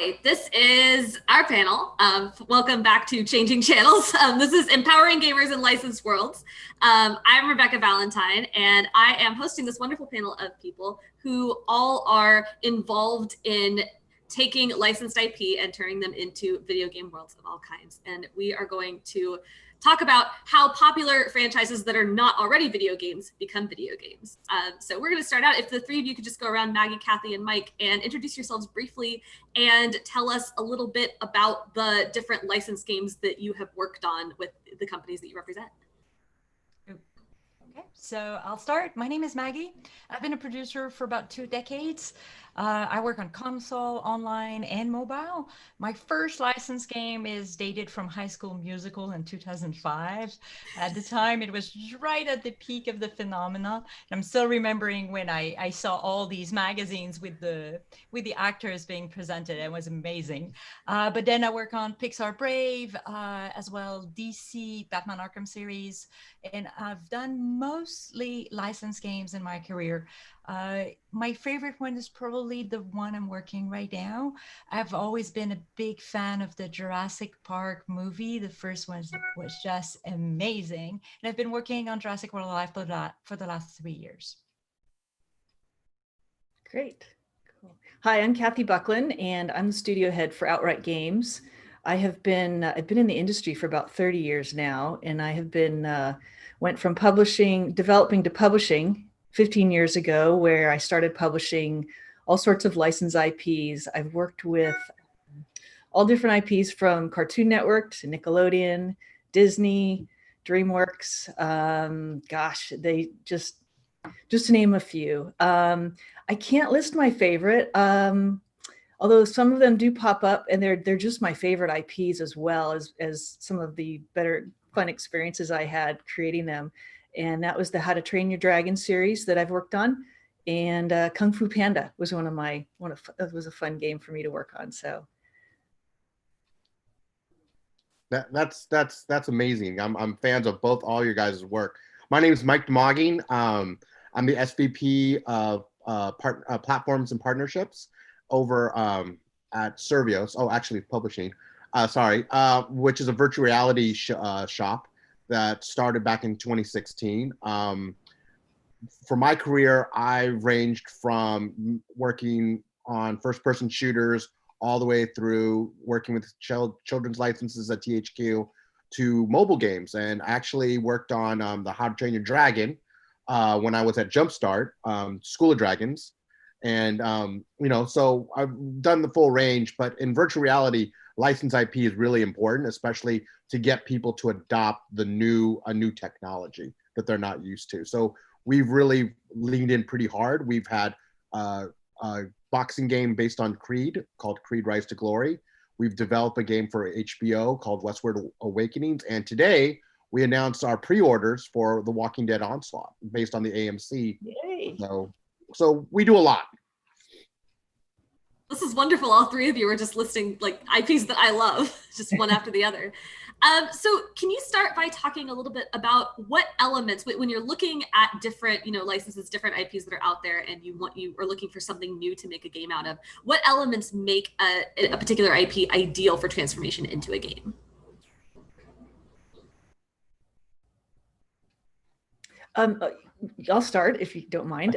Hi, this is our panel. Welcome back to Changing Channels. This is Empowering Gamers in Licensed Worlds. I'm Rebecca Valentine, and I am hosting this wonderful panel of people who all are involved in taking licensed IP and turning them into video game worlds of all kinds. And we are going to talk about how popular franchises that are not already video games become video games. So we're going to start out. If the three of you could just go around, Maggie, Kathy, and Mike, and introduce yourselves briefly and tell us a little bit about the different licensed games that you have worked on with the companies that you represent. Okay, so I'll start. My name is Maggie. I've been a producer for about 2 decades. I work on console, online, and mobile. My first licensed game is dated from High School Musical in 2005. At the time, it was right at the peak of the phenomena. I'm still remembering when I saw all these magazines with the actors being presented. It was amazing. But then I work on Pixar Brave, as well DC, Batman Arkham series, and I've done mostly licensed games in my career. My favorite one is probably the one I'm working right now. I've always been a big fan of the Jurassic Park movie. The first one was just amazing. And I've been working on Jurassic World Alive for the last 3 years. Great. Cool. Hi, I'm Kathy Buckland, and I'm the studio head for Outright Games. I've been in the industry for about 30 years now, and I have went from developing to publishing 15 years ago, where I started publishing all sorts of licensed IPs. I've worked with all different IPs from Cartoon Network to Nickelodeon, Disney, DreamWorks. They just to name a few. I can't list my favorite, although some of them do pop up, and they're just my favorite IPs, as well as some of the better fun experiences I had creating them. And that was the How to Train Your Dragon series that I've worked on, and Kung Fu Panda was was a fun game for me to work on. So that's amazing. I'm fans of all your guys' work. My name is Mike DeMogging. I'm the SVP of platforms and partnerships over at Servios. Oh, actually publishing. Which is a virtual reality shop that started back in 2016. For my career, I ranged from working on first-person shooters all the way through working with children's licenses at THQ to mobile games, and I actually worked on the How to Train Your Dragon when I was at Jumpstart, School of Dragons, and so I've done the full range. But in virtual reality, licensed IP is really important, especially to get people to adopt a new technology that they're not used to. So we've really leaned in pretty hard. We've had a boxing game based on Creed called Creed Rise to Glory. We've developed a game for HBO called Westward Awakenings. And today we announced our pre-orders for The Walking Dead Onslaught based on the AMC. Yay. So we do a lot. This is wonderful. All three of you are just listing like IPs that I love, just one after the other. So can you start by talking a little bit about what elements, when you're looking at different, licenses, different IPs that are out there, and you are looking for something new to make a game out of, what elements make a particular IP ideal for transformation into a game? I'll start if you don't mind.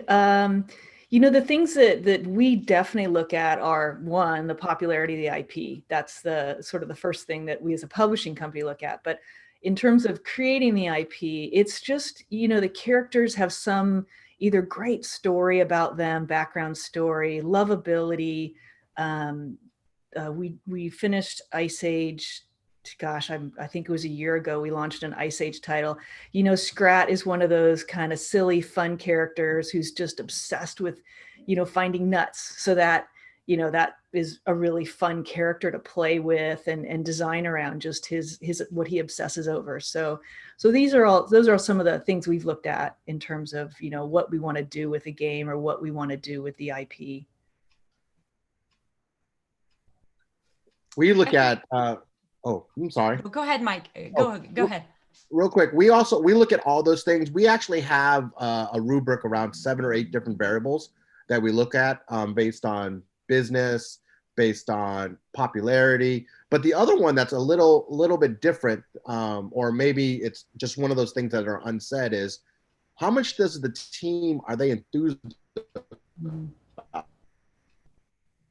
The things that we definitely look at are, one, the popularity of the IP. That's the sort of the first thing that we as a publishing company look at. But in terms of creating the IP, it's just, the characters have some either great story about them, background story, lovability. We finished Ice Age. Gosh, I think it was a year ago, we launched an Ice Age title. Scrat is one of those kind of silly, fun characters who's just obsessed with, finding nuts. So that, that is a really fun character to play with and design around, just his what he obsesses over. So those are some of the things we've looked at in terms of, what we want to do with a game or what we want to do with the IP. We look at oh, I'm sorry. Go ahead, Mike. Go ahead. Real quick, we look at all those things. We actually have a rubric around 7 or 8 different variables that we look at based on business, based on popularity. But the other one that's a little bit different, or maybe it's just one of those things that are unsaid, is how much does the team, are they enthused about?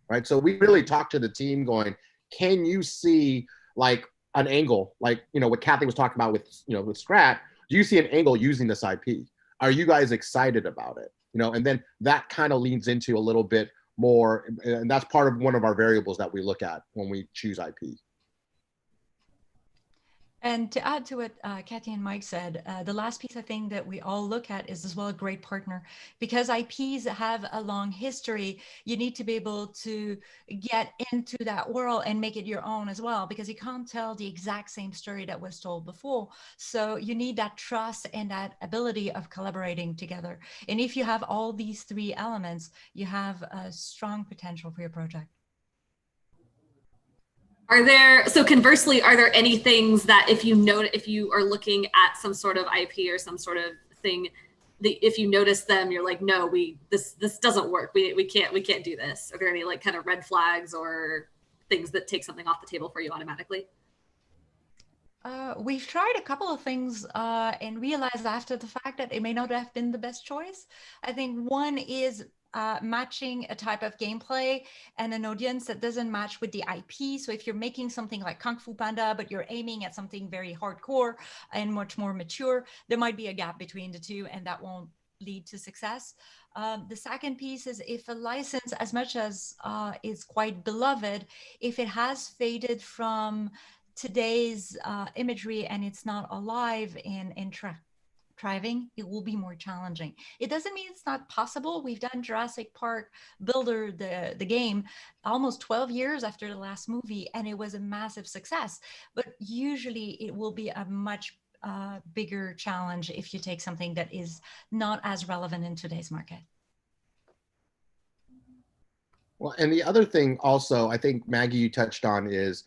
Right? So we really talk to the team going, can you see like an angle, like, you know, what Kathy was talking about with, you know, with Scrat, do you see an angle using this IP? Are you guys excited about it? You know, and then that kind of leans into a little bit more, and that's part of one of our variables that we look at when we choose IP. And to add to what Kathy and Mike said, the last piece I think that we all look at is as well a great partner, because IPs have a long history. You need to be able to get into that world and make it your own as well, because you can't tell the exact same story that was told before. So you need that trust and that ability of collaborating together. And if you have all these three elements, you have a strong potential for your project. So conversely, are there any things that if you are looking at some sort of IP or some sort of thing, if you notice them, you're like, no, this doesn't work. We can't do this. Are there any like kind of red flags or things that take something off the table for you automatically? We've tried a couple of things and realized after the fact that it may not have been the best choice. I think one is matching a type of gameplay and an audience that doesn't match with the IP. So if you're making something like Kung Fu Panda, but you're aiming at something very hardcore and much more mature, there might be a gap between the two, and that won't lead to success. The second piece is if a license, as much as is quite beloved, if it has faded from today's imagery and it's not alive and thriving, it will be more challenging. It doesn't mean it's not possible. We've done Jurassic Park Builder, the game, almost 12 years after the last movie, and it was a massive success. But usually it will be a much bigger challenge if you take something that is not as relevant in today's market. Well, and the other thing also, I think Maggie, you touched on, is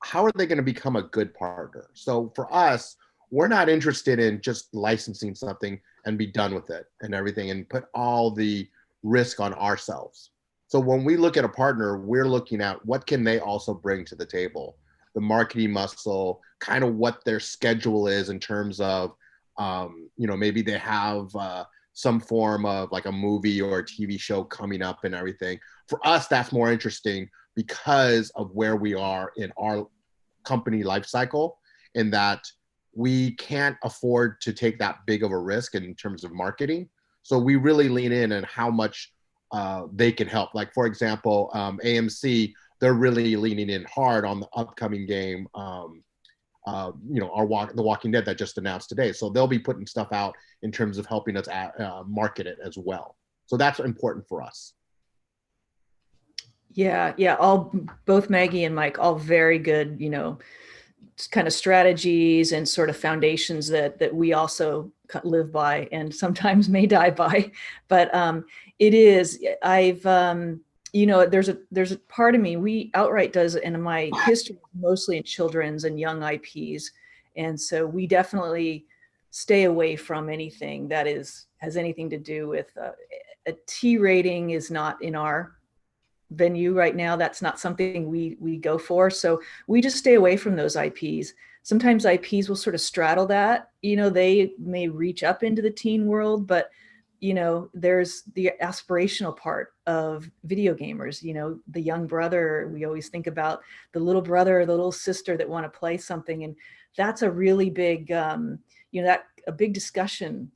how are they going to become a good partner? So for us, we're not interested in just licensing something and be done with it and everything and put all the risk on ourselves. So when we look at a partner, we're looking at what can they also bring to the table, the marketing muscle, kind of what their schedule is in terms of, you know, maybe they have some form of like a movie or a TV show coming up and everything. For us, that's more interesting because of where we are in our company life cycle, in that we can't afford to take that big of a risk in terms of marketing. So we really lean in on how much they can help. Like, for example, AMC, they're really leaning in hard on the upcoming game, you know, The Walking Dead that just announced today. So they'll be putting stuff out in terms of helping us market it as well. So that's important for us. Yeah, both Maggie and Mike, all very good, you know, kind of strategies and sort of foundations that we also live by and sometimes may die by. But it is, you know, there's a part of me, Outright does, and my history mostly in children's and young IPs. And so we definitely stay away from anything that has anything to do with a T rating is not in our venue right now. That's not something we go for. So we just stay away from those IPs. Sometimes IPs will sort of straddle that, you know, they may reach up into the teen world, but you know, there's the aspirational part of video gamers, you know, the young brother. We always think about the little brother or the little sister that want to play something. And that's a really big, you know, that a big discussion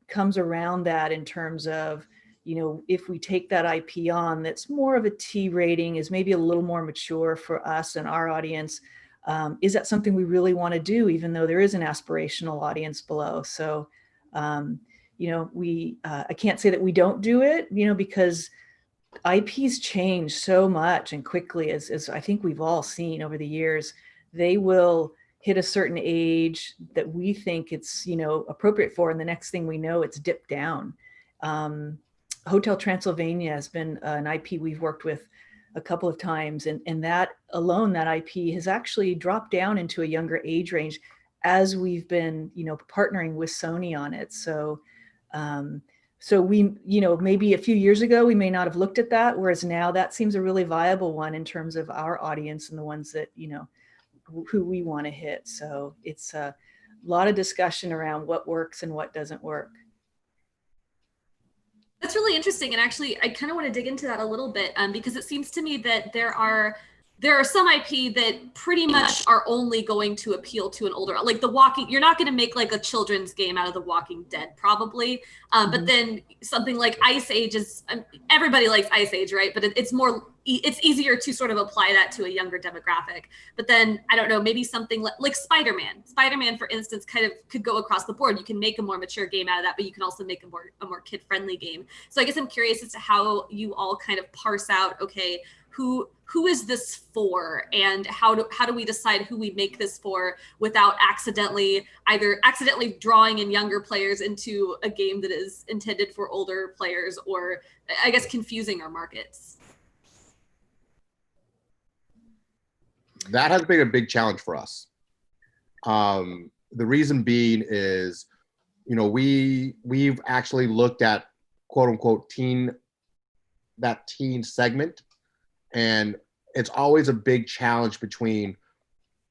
comes around that in terms of, you know, if we take that IP on that's more of a T rating, is maybe a little more mature for us and our audience, is that something we really want to do, even though there is an aspirational audience below? So, you know, I can't say that we don't do it, you know, because IPs change so much and quickly, as I think we've all seen over the years. They will hit a certain age that we think it's, you know, appropriate for, and the next thing we know, it's dipped down. Hotel Transylvania has been an IP we've worked with a couple of times, and that alone, that IP has actually dropped down into a younger age range as we've been, you know, partnering with Sony on it. So So we, maybe a few years ago, we may not have looked at that, whereas now that seems a really viable one in terms of our audience and the ones that, who we want to hit. So it's a lot of discussion around what works and what doesn't work. That's really interesting. And actually, I kind of want to dig into that a little bit because it seems to me that there are some IP that pretty much are only going to appeal to an older, like The Walking. You're not going to make like a children's game out of The Walking Dead, probably. But then something like Ice Age is, everybody likes Ice Age, right? But it's easier to sort of apply that to a younger demographic. But then I don't know, maybe something like Spider-Man. Spider-Man, for instance, kind of could go across the board. You can make a more mature game out of that, but you can also make a more kid-friendly game. So I guess I'm curious as to how you all kind of parse out, okay, who is this for, and how do we decide who we make this for without accidentally drawing in younger players into a game that is intended for older players, or I guess confusing our markets. That has been a big challenge for us. The reason being is, we've actually looked at quote unquote teen segment, and it's always a big challenge between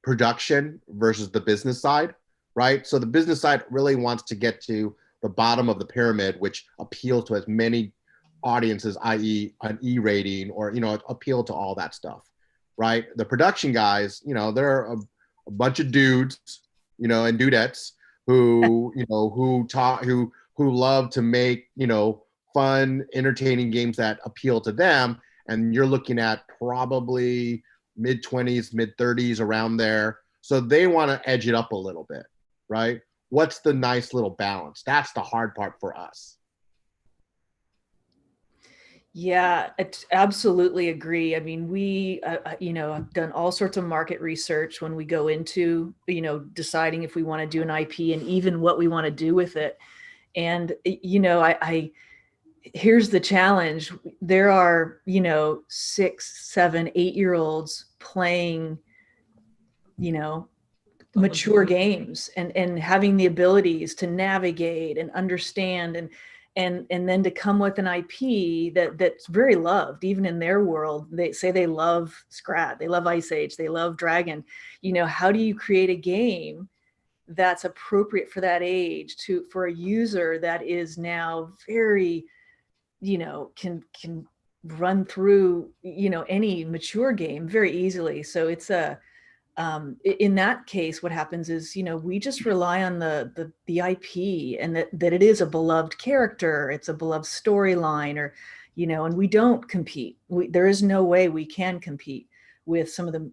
production versus the business side, right? So the business side really wants to get to the bottom of the pyramid, which appeals to as many audiences, i.e. an E rating, or, appeal to all that stuff, right? The production guys, they're a bunch of dudes, and dudettes who, who love to make, fun, entertaining games that appeal to them. And you're looking at probably mid-20s, mid-30s, around there. So they want to edge it up a little bit, right? What's the nice little balance? That's the hard part for us. Yeah, I absolutely agree. I mean, we, have done all sorts of market research when we go into, deciding if we want to do an IP and even what we want to do with it. And, here's the challenge. There are, 6, 7, 8-year-olds playing, mature games and having the abilities to navigate and understand and then to come with an IP that's very loved, even in their world. They say they love Scrat, they love Ice Age, they love Dragon. How do you create a game that's appropriate for that age for a user that is now very, can run through, any mature game very easily. So it's in that case, what happens is, we just rely on the IP, and that it is a beloved character, it's a beloved storyline, or, and we don't compete. There is no way we can compete with some of the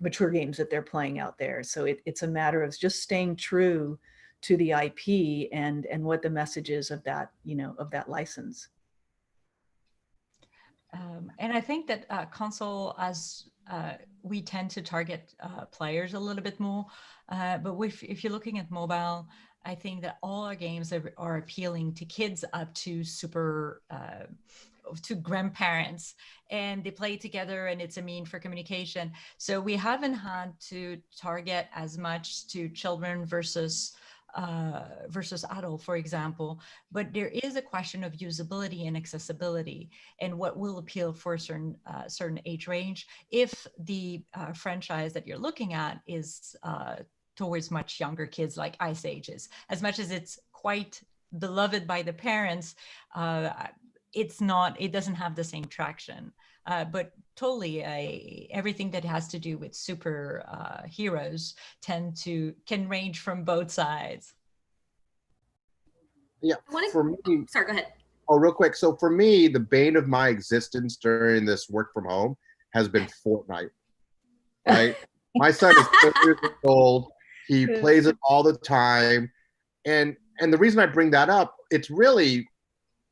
mature games that they're playing out there. So it's a matter of just staying true to the IP and what the message is of that, of that license. And I think that console, as we tend to target players a little bit more, but if you're looking at mobile, I think that all our games are appealing to kids up to to grandparents, and they play together, and it's a mean for communication. So we haven't had to target as much to children versus adult, for example, but there is a question of usability and accessibility, and what will appeal for a certain age range if the franchise that you're looking at is towards much younger kids, like Ice Ages. As much as it's quite beloved by the parents, it doesn't have the same traction. But totally, everything that has to do with super heroes can range from both sides. Yeah, for me. Sorry, go ahead. Oh, real quick. So for me, the bane of my existence during this work from home has been Fortnite. Right, my son is 10 years old. He plays it all the time, and the reason I bring that up, it's really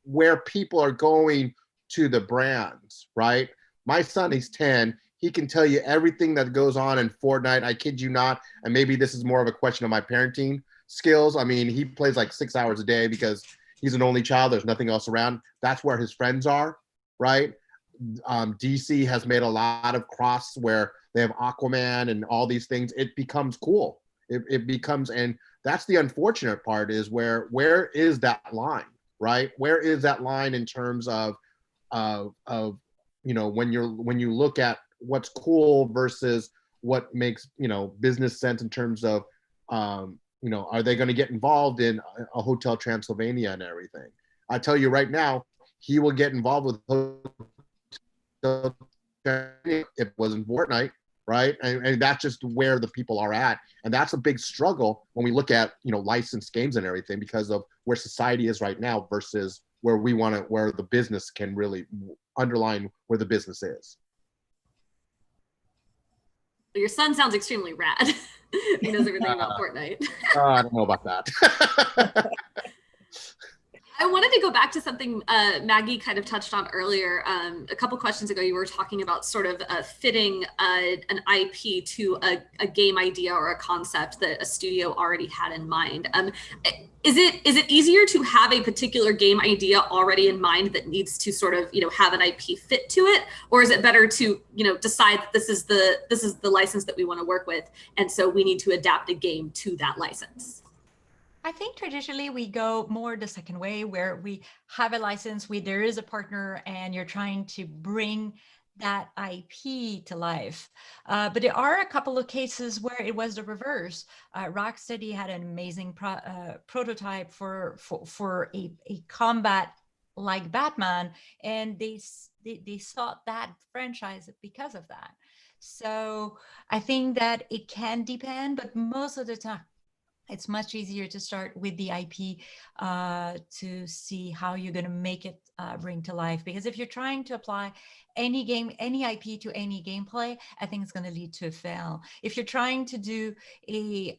where people are going to the brands, right? My son, he's 10. He can tell you everything that goes on in Fortnite. I kid you not. And maybe this is more of a question of my parenting skills. I mean, he plays like 6 hours a day because he's an only child. There's nothing else around. That's where his friends are, right? DC has made a lot of cross where they have Aquaman and all these things. It becomes cool. It becomes, and that's the unfortunate part, is where is that line? right? Where is that line in terms of you know, when you look at what's cool versus what makes, you know, business sense in terms of you know, are they going to get involved in a Hotel Transylvania and everything? I tell you right now, he will get involved with Hotel Transylvania if it wasn't Fortnite, right? And that's just where the people are at, and that's a big struggle when we look at, you know, licensed games and everything, because of where society is right now versus where we want to, where the business can really underline where the business is. Your son sounds extremely rad. He knows everything about Fortnite. I don't know about that. I wanted to go back to something Maggie kind of touched on earlier. A couple questions ago, you were talking about sort of fitting an IP to a game idea or a concept that a studio already had in mind. Is it easier to have a particular game idea already in mind that needs to sort of, you know, have an IP fit to it, or is it better to, you know, decide that this is the license that we want to work with, and so we need to adapt a game to that license? I think traditionally we go more the second way, where we have a license, there is a partner, and you're trying to bring that IP to life. But there are a couple of cases where it was the reverse. Rocksteady had an amazing prototype for a combat like Batman, and they sought that franchise because of that. So I think that it can depend, but most of the time it's much easier to start with the IP to see how you're going to make it bring to life. Because if you're trying to apply any game, any IP to any gameplay, I think it's going to lead to a fail. If you're trying to do a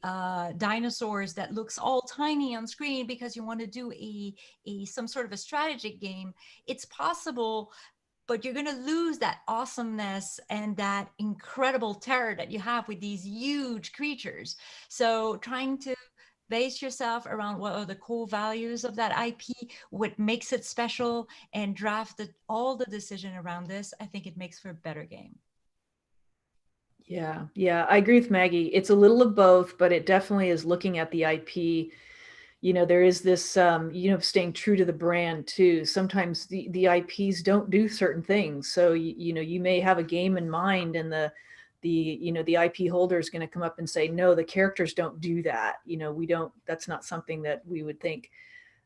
dinosaurs that looks all tiny on screen because you want to do some sort of a strategic game, it's possible, but you're going to lose that awesomeness and that incredible terror that you have with these huge creatures. So trying to base yourself around what are the core values of that IP, what makes it special, and draft all the decision around this, I think it makes for a better game. Yeah, I agree with Maggie. It's a little of both, but it definitely is looking at the IP. You know, there is this, you know, staying true to the brand too. Sometimes the IPs don't do certain things. So, you know, you may have a game in mind, and the you know, the IP holder is going to come up and say, no, the characters don't do that. You know, we don't, that's not something that we would think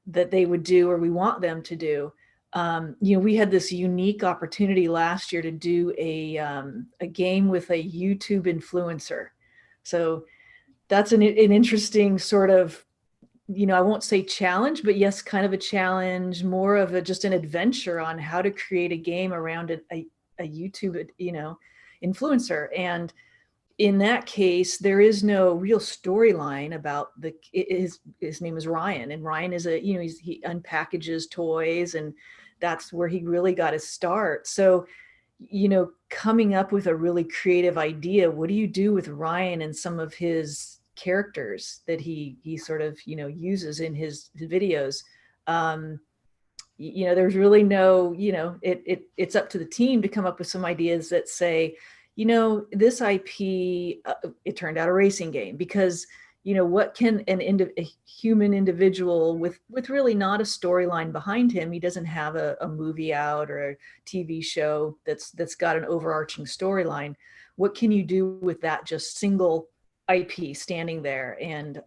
that they would do or we want them to do. You know, we had this unique opportunity last year to do a game with a YouTube influencer. So that's an interesting sort of, you know, I won't say challenge, but yes, kind of a challenge, more of just an adventure on how to create a game around a YouTube, you know, influencer. And in that case, there is no real storyline about his name is Ryan, and Ryan is you know, he unpackages toys, and that's where he really got his start. So, you know, coming up with a really creative idea, what do you do with Ryan and some of his characters that he sort of, you know, uses in his videos? You know, there's really no, you know, it's up to the team to come up with some ideas that say, you know, this IP, it turned out a racing game, because, you know, what can a human individual with really not a storyline behind him, he doesn't have a movie out or a TV show that's got an overarching storyline. What can you do with that just single IP standing there? And,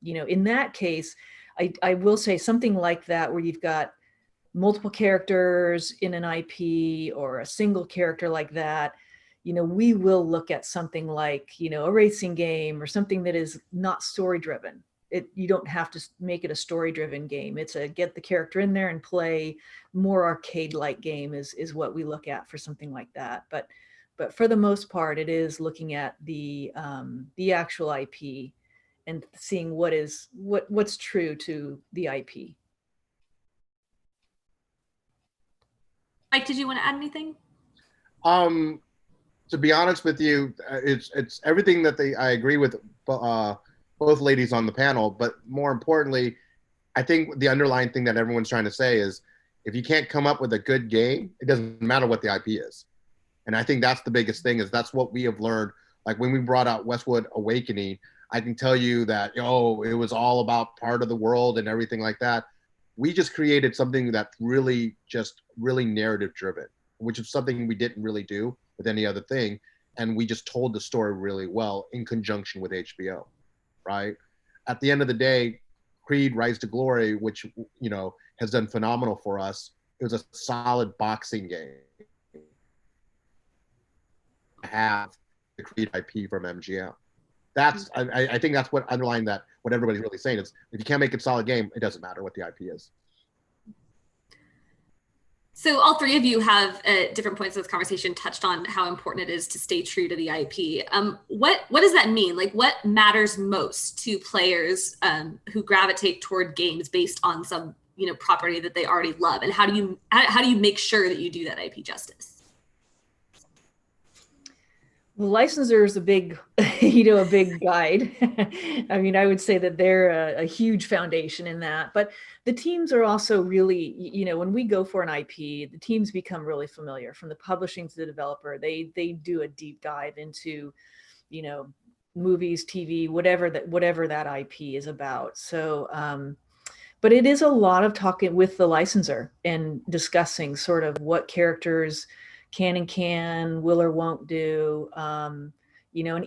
you know, in that case, I will say something like that, where you've got multiple characters in an IP or a single character like that, you know, we will look at something like, you know, a racing game or something that is not story driven. You don't have to make it a story driven game. It's a get the character in there and play, more arcade like game is what we look at for something like that. But for the most part, it is looking at the actual IP and seeing what's true to the IP. Mike, did you want to add anything? To be honest with you, it's everything that I agree with both ladies on the panel, but more importantly, I think the underlying thing that everyone's trying to say is, if you can't come up with a good game, it doesn't matter what the IP is. And I think that's the biggest thing, is that's what we have learned. Like when we brought out Westwood Awakening, I can tell you that, it was all about part of the world and everything like that. We just created something that's really narrative driven, which is something we didn't really do with any other thing. And we just told the story really well in conjunction with HBO, right? At the end of the day, Creed Rise to Glory, which, you know, has done phenomenal for us. It was a solid boxing game. Have the Creed IP from MGM. I think that's what underlying that, what everybody's really saying is, if you can't make it a solid game, it doesn't matter what the IP is. So all three of you have at different points of this conversation touched on how important it is to stay true to the IP. What does that mean? Like, what matters most to players who gravitate toward games based on some, you know, property that they already love, and how do you make sure that you do that IP justice? The licensor is a big, a big guide. I mean, I would say that they're a huge foundation in that. But the teams are also really, when we go for an IP, the teams become really familiar, from the publishing to the developer. They do a deep dive into, movies, TV, whatever that IP is about. So, but it is a lot of talking with the licensor and discussing sort of what characters can, will or won't do, and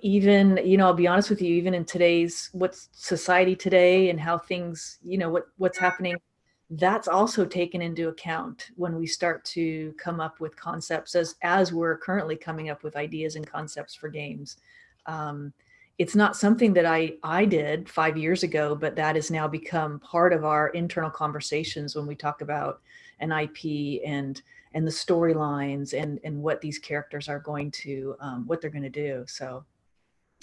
even, I'll be honest with you, even in today's, what's society today and how things, what's happening, that's also taken into account when we start to come up with concepts, as we're currently coming up with ideas and concepts for games. It's not something that I did 5 years ago, but that has now become part of our internal conversations when we talk about an IP and the storylines and what these characters are going to, what they're going to do. So,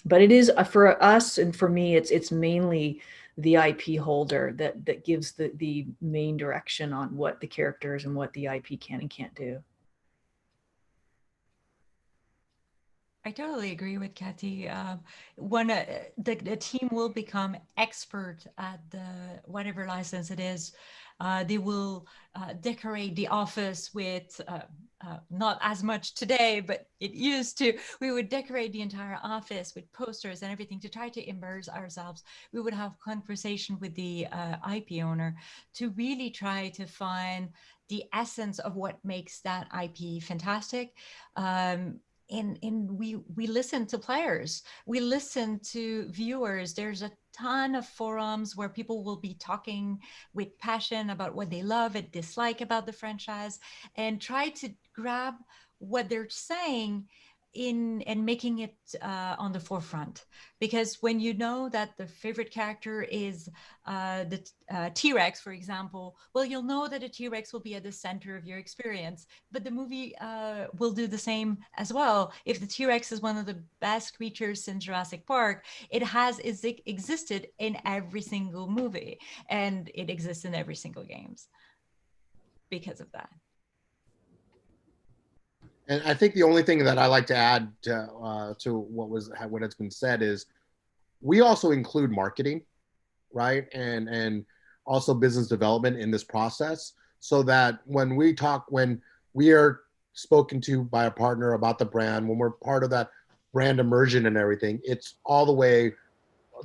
but it is for us, and for me, it's mainly the IP holder that gives the main direction on what the characters and what the IP can and can't do. I totally agree with Kathy. When the team will become expert at whatever license it is, they will decorate the office with, not as much today, but it used to. We would decorate the entire office with posters and everything to try to immerse ourselves. We would have conversation with the IP owner to really try to find the essence of what makes that IP fantastic. And we listen to players, we listen to viewers. There's a ton of forums where people will be talking with passion about what they love and dislike about the franchise, and try to grab what they're saying and making it on the forefront. Because when you know that the favorite character is the T-Rex, for example, well, you'll know that a T-Rex will be at the center of your experience, but the movie will do the same as well. If the T-Rex is one of the best creatures since Jurassic Park, it has existed in every single movie, and it exists in every single games because of that. And I think the only thing that I like to add to what has been said is, we also include marketing, right, and also business development in this process, so that when we are spoken to by a partner about the brand, when we're part of that brand immersion and everything, it's all the way,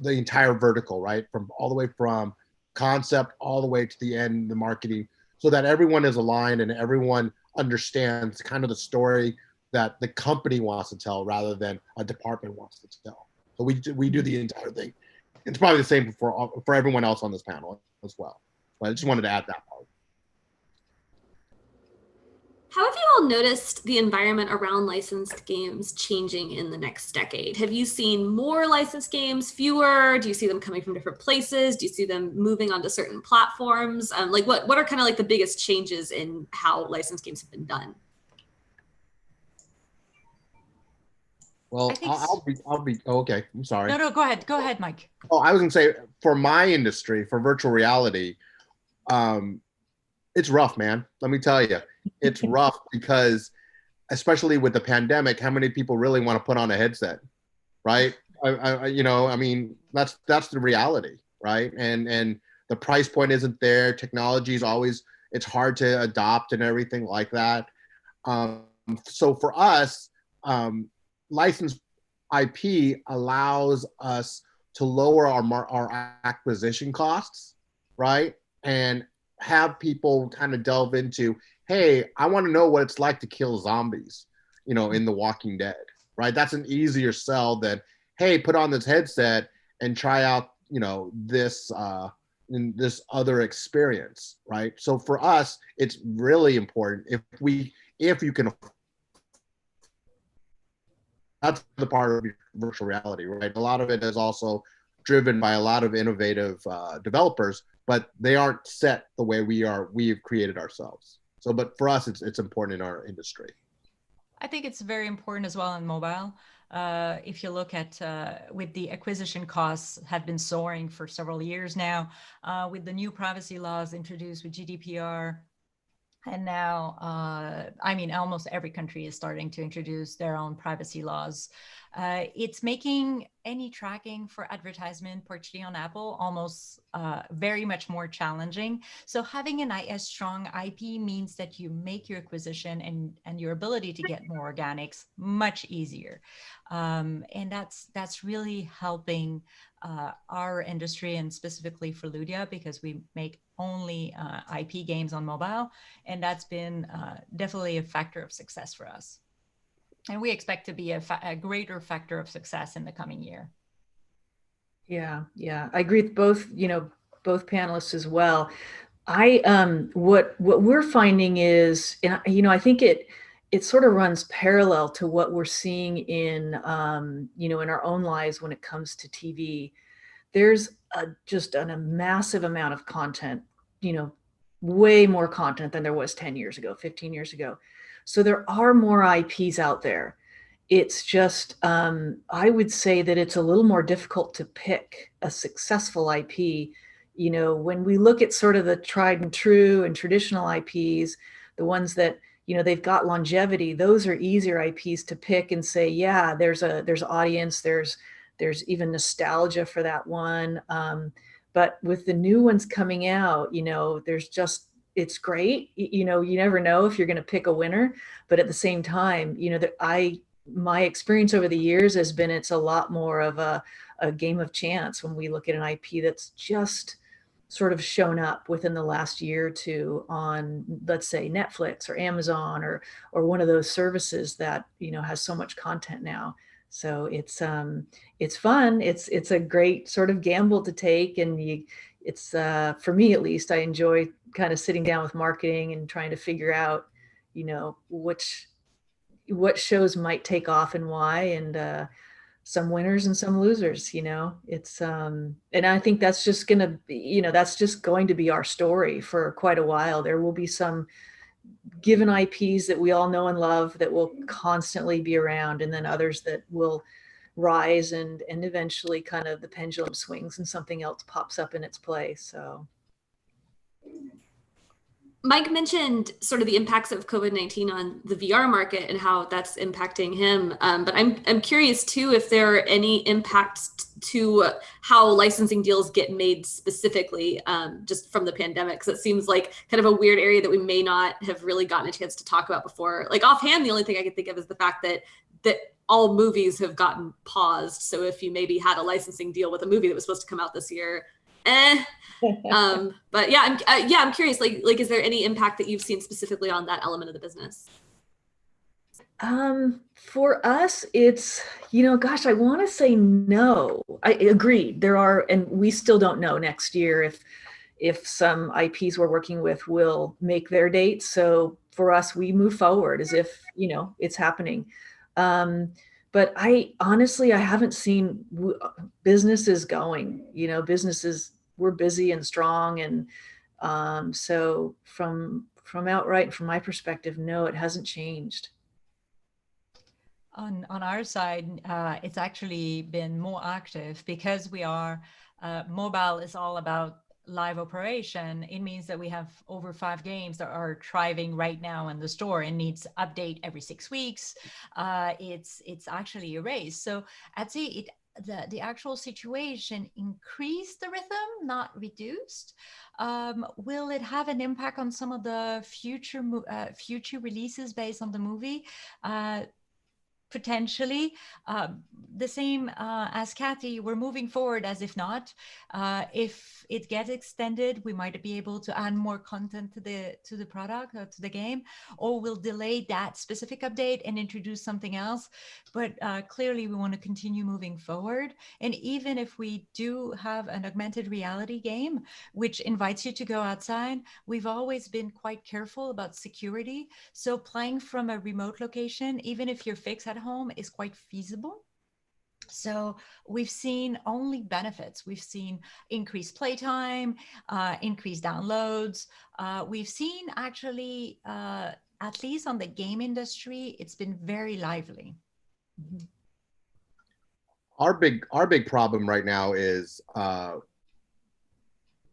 the entire vertical, right, from all the way from concept all the way to the end, the marketing, so that everyone is aligned and everyone understands kind of the story that the company wants to tell rather than a department wants to tell. So we do the entire thing. It's probably the same for everyone else on this panel as well. But I just wanted to add that part. How have you all noticed the environment around licensed games changing in the next decade? Have you seen more licensed games, fewer? Do you see them coming from different places? Do you see them moving onto certain platforms? Like what are kind of like the biggest changes in how licensed games have been done? Well, I'll be oh, okay. I'm sorry. No, go ahead, Mike. Oh, I was gonna say, for my industry, for virtual reality, it's rough, man. Let me tell you, it's rough because, especially with the pandemic, how many people really want to put on a headset, right? I mean, that's the reality, right? And the price point isn't there. Technology is always, it's hard to adopt and everything like that. So for us, licensed IP allows us to lower our acquisition costs, right? And have people kind of delve into, hey, I want to know what it's like to kill zombies, in The Walking Dead, right? That's an easier sell than, hey, put on this headset and try out, this in this other experience, right? So for us, it's really important if you can. That's the part of virtual reality, right? A lot of it is also driven by a lot of innovative developers, but they aren't set the way we've created ourselves. So, but for us, it's important in our industry. I think it's very important as well in mobile. If you look at with the acquisition costs have been soaring for several years now, with the new privacy laws introduced with GDPR. And now, I mean, almost every country is starting to introduce their own privacy laws. It's making any tracking for advertisement, particularly on Apple, almost very much more challenging. So having a strong IP means that you make your acquisition and your ability to get more organics much easier. And that's really helping our industry, and specifically for Ludia, because we make only IP games on mobile. And that's been definitely a factor of success for us. And we expect to be a greater factor of success in the coming year. Yeah, I agree with both, both panelists as well. What we're finding is, and I think it sort of runs parallel to what we're seeing in in our own lives when it comes to TV. There's just a massive amount of content, way more content than there was 10 years ago, 15 years ago. So there are more IPs out there. It's just, I would say that it's a little more difficult to pick a successful IP. When we look at sort of the tried and true and traditional IPs, the ones that, they've got longevity, those are easier IPs to pick and say, yeah, there's audience, there's even nostalgia for that one. But with the new ones coming out, there's just, it's great. You never know if you're going to pick a winner, but at the same time, my experience over the years has been, it's a lot more of a game of chance when we look at an IP that's just sort of shown up within the last year or two on, let's say, Netflix or Amazon or one of those services that, has so much content now. So it's fun. It's a great sort of gamble to take. And it's for me, at least, I enjoy kind of sitting down with marketing and trying to figure out, what shows might take off and why, and some winners and some losers. It's and I think that's just gonna be, that's just going to be our story for quite a while. There will be some given IPs that we all know and love that will constantly be around, and then others that will rise and eventually kind of the pendulum swings and something else pops up in its place. So Mike mentioned sort of the impacts of COVID-19 on the VR market and how that's impacting him. But I'm curious too, if there are any impacts to how licensing deals get made specifically, just from the pandemic. Because it seems like kind of a weird area that we may not have really gotten a chance to talk about before. Like offhand, the only thing I can think of is the fact that all movies have gotten paused. So if you maybe had a licensing deal with a movie that was supposed to come out this year, but yeah, I'm curious, like, is there any impact that you've seen specifically on that element of the business? For us, it's, gosh, I want to say no. I agree. There are, and we still don't know next year if some IPs we're working with will make their dates. So for us, we move forward as if, it's happening. But I honestly, I haven't seen businesses going, we're busy and strong. And so from outright, from my perspective, no, it hasn't changed. On our side, it's actually been more active because we are, mobile is all about live operation. It means that we have over 5 games that are thriving right now in the store and needs update every 6 weeks. It's actually a race. So I'd say the actual situation increased the rhythm, not reduced. Will it have an impact on some of the future releases based on the movie? potentially. The same as Kathy, we're moving forward as if not. If it gets extended, we might be able to add more content to the product or to the game, or we'll delay that specific update and introduce something else. But clearly we want to continue moving forward. And even if we do have an augmented reality game, which invites you to go outside, we've always been quite careful about security. So playing from a remote location, even if you're fixed at home, is quite feasible. So we've seen only benefits. We've seen increased playtime, increased downloads. We've seen actually, at least on the game industry, it's been very lively. Mhm. Our big problem right now is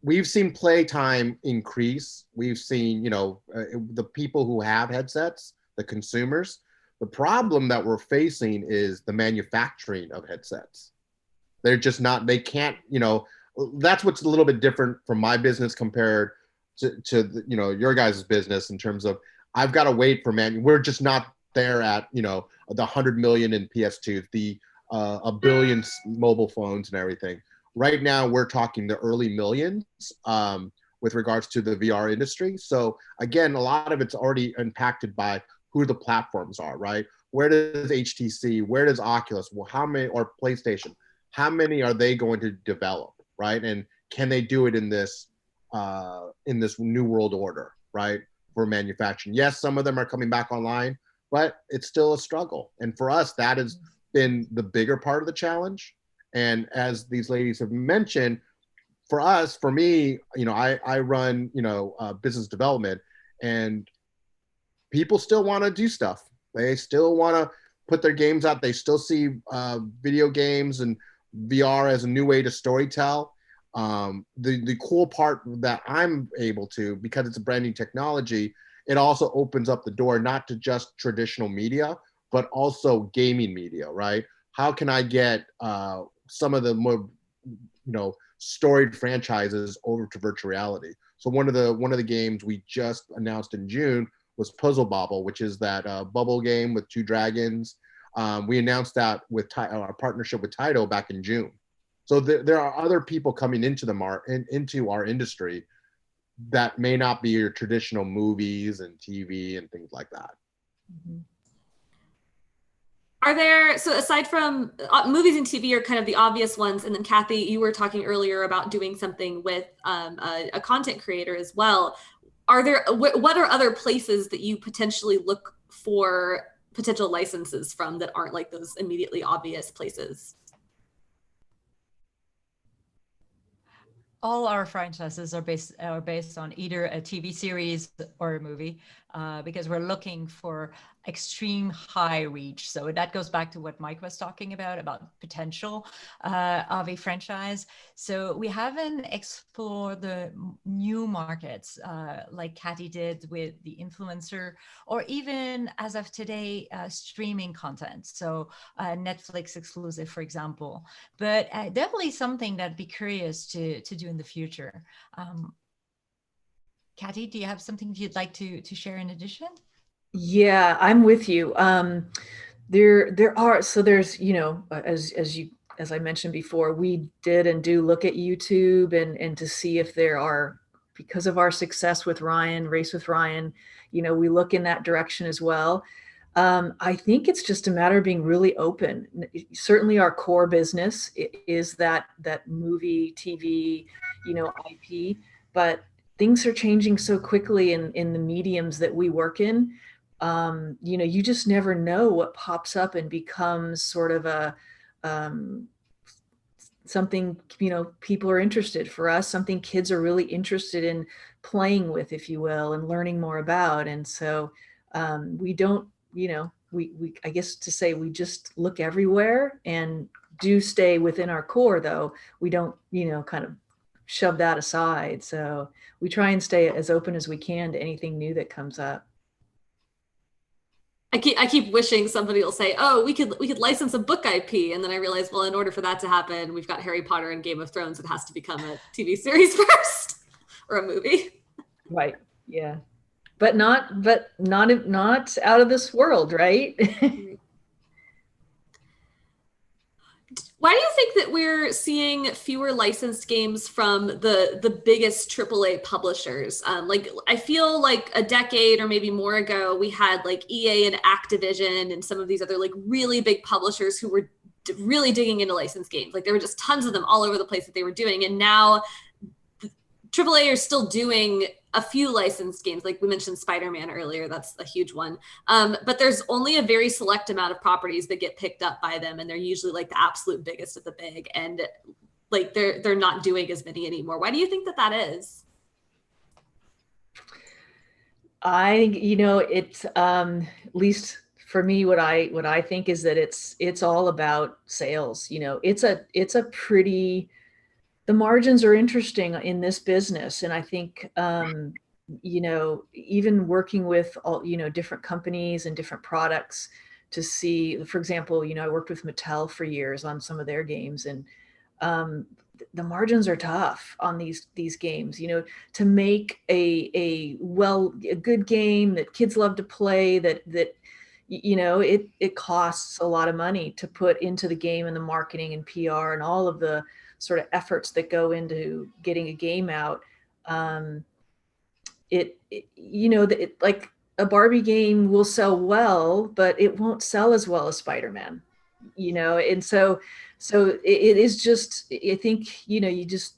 we've seen playtime increase. We've seen, the people who have headsets, the consumers. The problem that we're facing is the manufacturing of headsets. They're just not, they can't, that's what's a little bit different from my business compared to your guys' business in terms of I've got to wait for we're just not there at, the 100 million in PS2s, the a billion mobile phones and everything. Right now, we're talking the early millions with regards to the VR industry. So again, a lot of it's already impacted by who the platforms are, right? Where does HTC, where does Oculus, well, how many, or PlayStation, how many are they going to develop, right? And can they do it in this new world order, right? For manufacturing. Yes, some of them are coming back online, but it's still a struggle. And for us, that has been the bigger part of the challenge. And as these ladies have mentioned, for us, for me, I run, business development, and people still want to do stuff. They still want to put their games out. They still see video games and VR as a new way to storytell. The cool part that I'm able to, because it's a brand new technology, it also opens up the door not to just traditional media, but also gaming media, right? How can I get some of the more, storied franchises over to virtual reality? So one of the games we just announced in June was Puzzle Bobble, which is that bubble game with two dragons. We announced that with our partnership with Taito back in June. So there are other people coming into into our industry that may not be your traditional movies and TV and things like that. Mhm. Are there, so aside from movies and TV are kind of the obvious ones, and then Kathy, you were talking earlier about doing something with a content creator as well. Are there, what are other places that you potentially look for potential licenses from that aren't like those immediately obvious places? All our franchises are based on either a TV series or a movie, because we're looking for extreme high reach. So that goes back to what Mike was talking about potential of a franchise. So we haven't explored the new markets like Kathy did with the influencer, or even as of today, streaming content. So Netflix exclusive, for example. But definitely something that'd be curious to do in the future. Kathy, do you have something you'd like to share in addition? Yeah, I'm with you. There are, so there's, as I mentioned before, we did and do look at YouTube and to see if there are, because of our success with Ryan, Race with Ryan, we look in that direction as well. I think it's just a matter of being really open. Certainly our core business is that movie, TV, IP, but things are changing so quickly in the mediums that we work in. You just never know what pops up and becomes sort of a something, people are interested. For us, something kids are really interested in playing with, if you will, and learning more about. And so we don't, we I guess to say we just look everywhere and do stay within our core, though we don't, kind of shove that aside. So we try and stay as open as we can to anything new that comes up. I keep wishing somebody will say, "Oh, we could license a book IP," and then I realize, well, in order for that to happen, we've got Harry Potter and Game of Thrones. It has to become a TV series first or a movie. Right. Yeah. But not out of this world, right? Why do you think that we're seeing fewer licensed games from the biggest AAA publishers? Like I feel like a decade or maybe more ago, we had like EA and Activision and some of these other like really big publishers who were really digging into licensed games. Like there were just tons of them all over the place that they were doing, and now AAA are still doing a few licensed games. Like we mentioned Spider-Man earlier, that's a huge one. But there's only a very select amount of properties that get picked up by them, and they're usually like the absolute biggest of the big. And like they're not doing as many anymore. Why do you think that that is? It's at least for me, what I think is that it's all about sales. It's a pretty, the margins are interesting in this business. And I think, even working with all, different companies and different products to see, for example, I worked with Mattel for years on some of their games, and the margins are tough on these games, to make a good game that kids love to play, that it costs a lot of money to put into the game, and the marketing and PR and all of the sort of efforts that go into getting a game out. Like a Barbie game will sell well, but it won't sell as well as Spider-Man, and so it is just, I think, you just,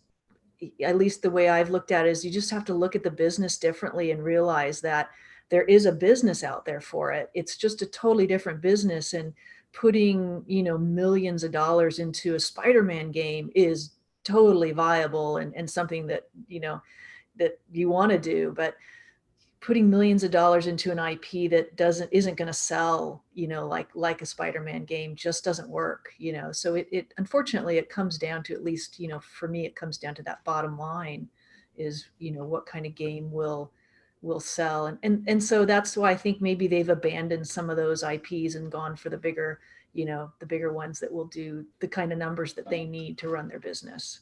at least the way I've looked at it is, you just have to look at the business differently and realize that there is a business out there for it. It's just a totally different business, and putting, millions of dollars into a Spider-Man game is totally viable, and something that, that you want to do. But putting millions of dollars into an IP that isn't going to sell, like a Spider-Man game, just doesn't work, So it unfortunately, it comes down to, at least, for me, it comes down to that bottom line is, what kind of game will sell. And so that's why I think maybe they've abandoned some of those IPs and gone for the bigger ones that will do the kind of numbers that they need to run their business.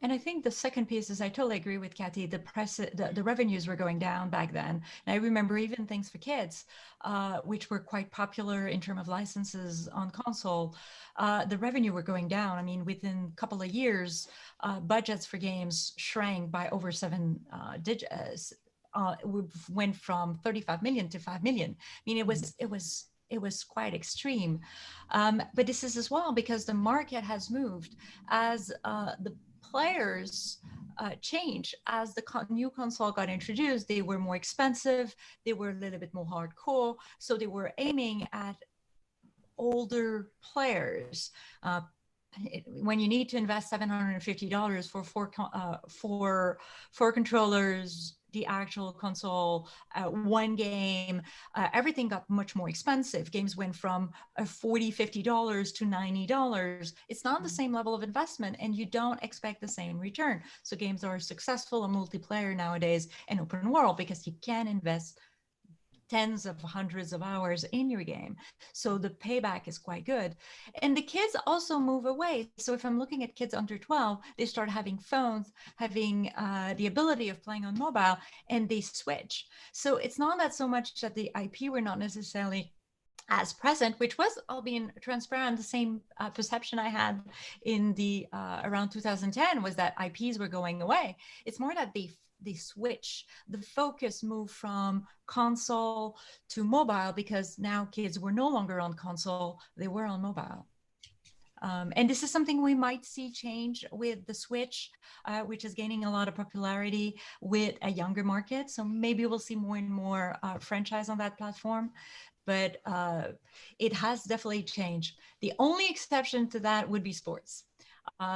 And I think the second piece is, I totally agree with Kathy. The revenues were going down back then. And I remember even things for kids, which were quite popular in terms of licenses on console. The revenue were going down. I mean, within a couple of years, budgets for games shrank by over 7 digits. Went from 35 million to 5 million. I mean, it was quite extreme. But this is as well because the market has moved as the players change. As the new console got introduced, they were more expensive, they were a little bit more hardcore, so they were aiming at older players. When you need to invest $750 for four controllers, the actual console, one game, everything got much more expensive. Games went from $40, $50 to $90. It's not the same level of investment, and you don't expect the same return. So games are successful in multiplayer nowadays and open world because you can invest tens of hundreds of hours in your game. So the payback is quite good. And the kids also move away. So if I'm looking at kids under 12, they start having phones, having the ability of playing on mobile, and they switch. So it's not that so much that the IP were not necessarily as present, which was, all being transparent, the same perception I had in the around 2010 was that IPs were going away. It's more that they switch, the focus moved from console to mobile because now kids were no longer on console, they were on mobile. And this is something we might see change with the Switch, which is gaining a lot of popularity with a younger market. So maybe we'll see more and more franchise on that platform. But it has definitely changed. The only exception to that would be sports.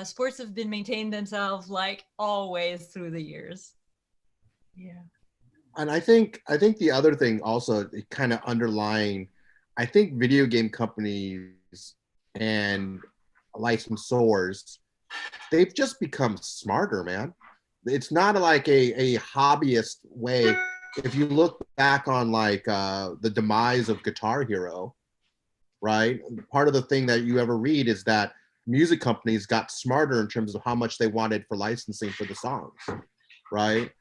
Sports have been maintained themselves like always through the years. Yeah. And I think the other thing also, kind of underlying, I think video game companies and licensors, they've just become smarter, man. It's not like a hobbyist way. If you look back on like the demise of Guitar Hero, right? Part of the thing that you ever read is that music companies got smarter in terms of how much they wanted for licensing for the songs, right?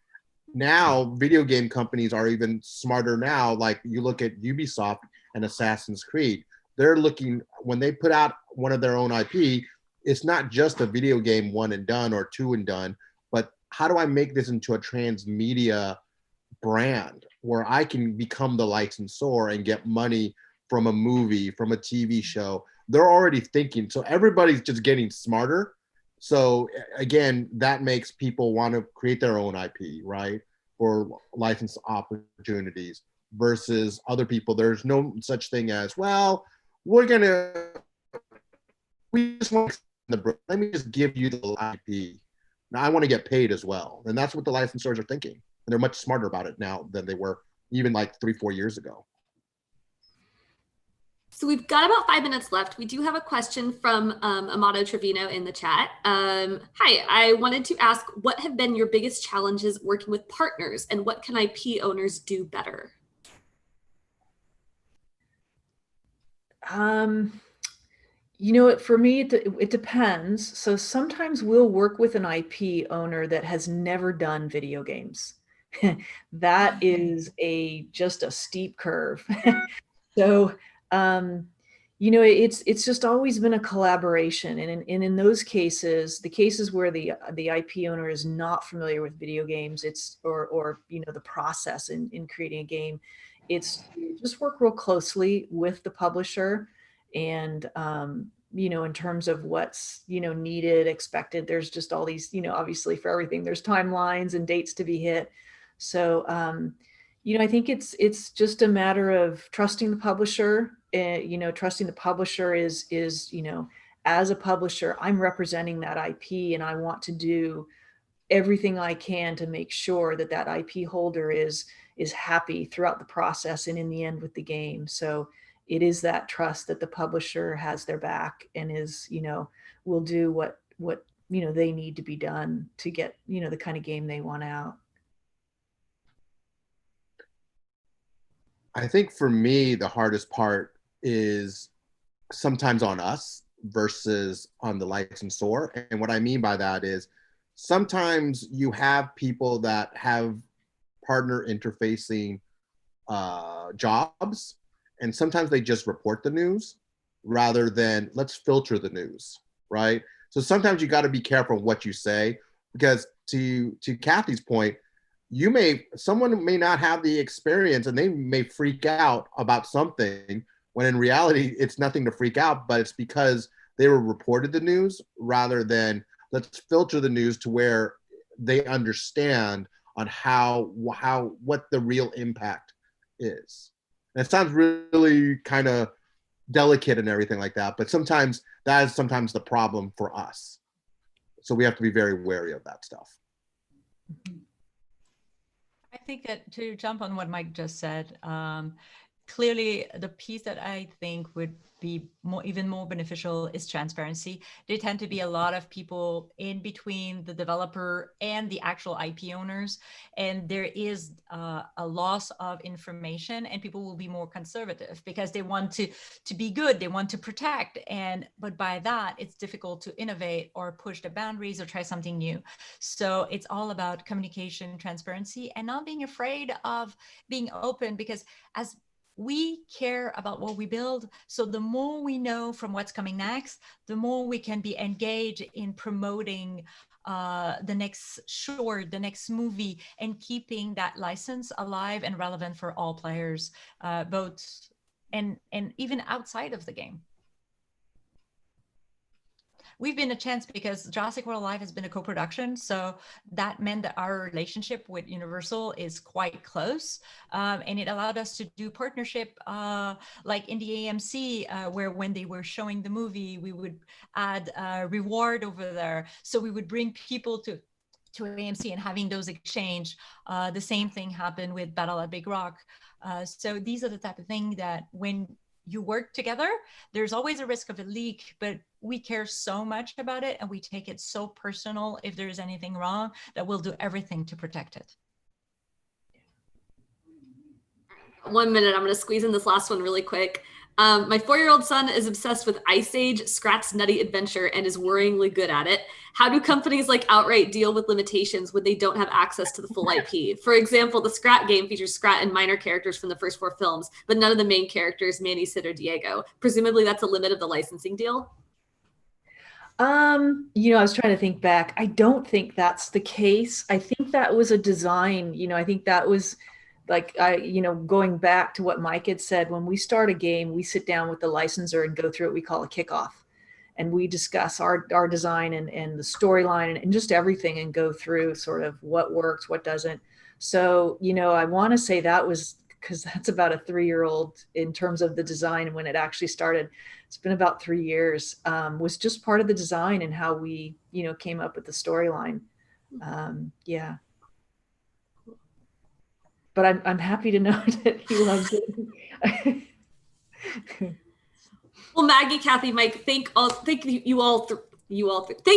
Now, video game companies are even smarter now. Like you look at Ubisoft and Assassin's Creed, they're looking, when they put out one of their own IP, it's not just a video game one and done or two and done, but how do I make this into a transmedia brand where I can become the licensor and get money from a movie, from a TV show? They're already thinking. So everybody's just getting smarter. So again, that makes people want to create their own IP, right? For license opportunities versus other people. There's no such thing as, well, we just want let me just give you the IP. Now I want to get paid as well. And that's what the licensors are thinking. And they're much smarter about it now than they were even like 3-4 years ago. So we've got about 5 minutes left. We do have a question from Amato Trevino in the chat. Hi, I wanted to ask, what have been your biggest challenges working with partners, and what can IP owners do better? You know, for me, it depends. So sometimes we'll work with an IP owner that has never done video games. That is just a steep curve. So, you know, it's just always been a collaboration. And in those cases, the cases where the IP owner is not familiar with video games, or you know, the process in creating a game, it's just work real closely with the publisher. And, you know, in terms of what's, you know, needed, expected, there's just all these, you know, obviously for everything, there's timelines and dates to be hit. So, you know, I think it's just a matter of trusting the publisher. You know, trusting the publisher is, you know, as a publisher, I'm representing that IP and I want to do everything I can to make sure that that IP holder is happy throughout the process and in the end with the game. So it is that trust that the publisher has their back and is, you know, will do what, you know, they need to be done to get, you know, the kind of game they want out. I think for me, the hardest part is sometimes on us versus on the licensor. And what I mean by that is sometimes you have people that have partner interfacing jobs, and sometimes they just report the news rather than let's filter the news, right? So sometimes you got to be careful what you say, because to Kathy's point, someone may not have the experience and they may freak out about something when in reality it's nothing to freak out, but it's because they were reported the news rather than let's filter the news to where they understand on what the real impact is. And it sounds really kind of delicate and everything like that, but sometimes that is sometimes the problem for us. So we have to be very wary of that stuff. I think that to jump on what Mike just said, clearly the piece that I think would be even more beneficial is transparency. There tend to be a lot of people in between the developer and the actual IP owners, and there is a loss of information, and people will be more conservative because they want to be good, they want to protect, but by that it's difficult to innovate or push the boundaries or try something new. So it's all about communication, transparency, and not being afraid of being open, because as we care about what we build. So the more we know from what's coming next, the more we can be engaged in promoting the next short, the next movie, and keeping that license alive and relevant for all players, both and even outside of the game. We've been a chance because Jurassic World Live has been a co-production, so that meant that our relationship with Universal is quite close, and it allowed us to do partnership like in the AMC, where when they were showing the movie, we would add a reward over there. So we would bring people to AMC and having those exchange. The same thing happened with Battle at Big Rock. So these are the type of thing that when you work together, there's always a risk of a leak, but we care so much about it and we take it so personal if there's anything wrong that we'll do everything to protect it. 1 minute, I'm going to squeeze in this last one really quick. My 4-year-old son is obsessed with Ice Age, Scrat's Nutty Adventure, and is worryingly good at it. How do companies like Outright deal with limitations when they don't have access to the full IP? For example, the Scrat game features Scrat and minor characters from the first 4 films, but none of the main characters, Manny, Sid, or Diego. Presumably that's a limit of the licensing deal? I was trying to think back. I don't think that's the case. I think that was a design, I think that was like going back to what Mike had said, when we start a game, we sit down with the licensor and go through what we call a kickoff. And we discuss our design and the storyline and just everything and go through sort of what works, what doesn't. So, I want to say that was because that's about a 3-year-old in terms of the design. And when it actually started, it's been about 3 years, was just part of the design and how we, came up with the storyline. Yeah. But I'm happy to know that he loves it. Well, Maggie, Kathy, Mike, thank you all. Thank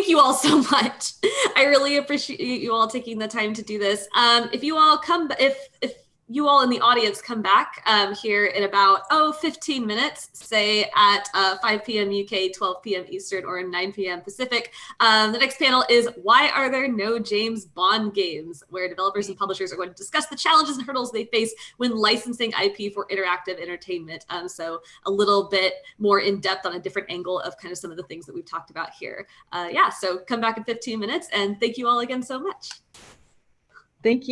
you all so much. I really appreciate you all taking the time to do this. If you you all in the audience come back here in about 15 minutes, say at 5 p.m. UK, 12 p.m. Eastern, or 9 p.m. Pacific. The next panel is Why Are There No James Bond Games?, where developers and publishers are going to discuss the challenges and hurdles they face when licensing IP for interactive entertainment. So a little bit more in depth on a different angle of kind of some of the things that we've talked about here. So come back in 15 minutes, and thank you all again so much. Thank you.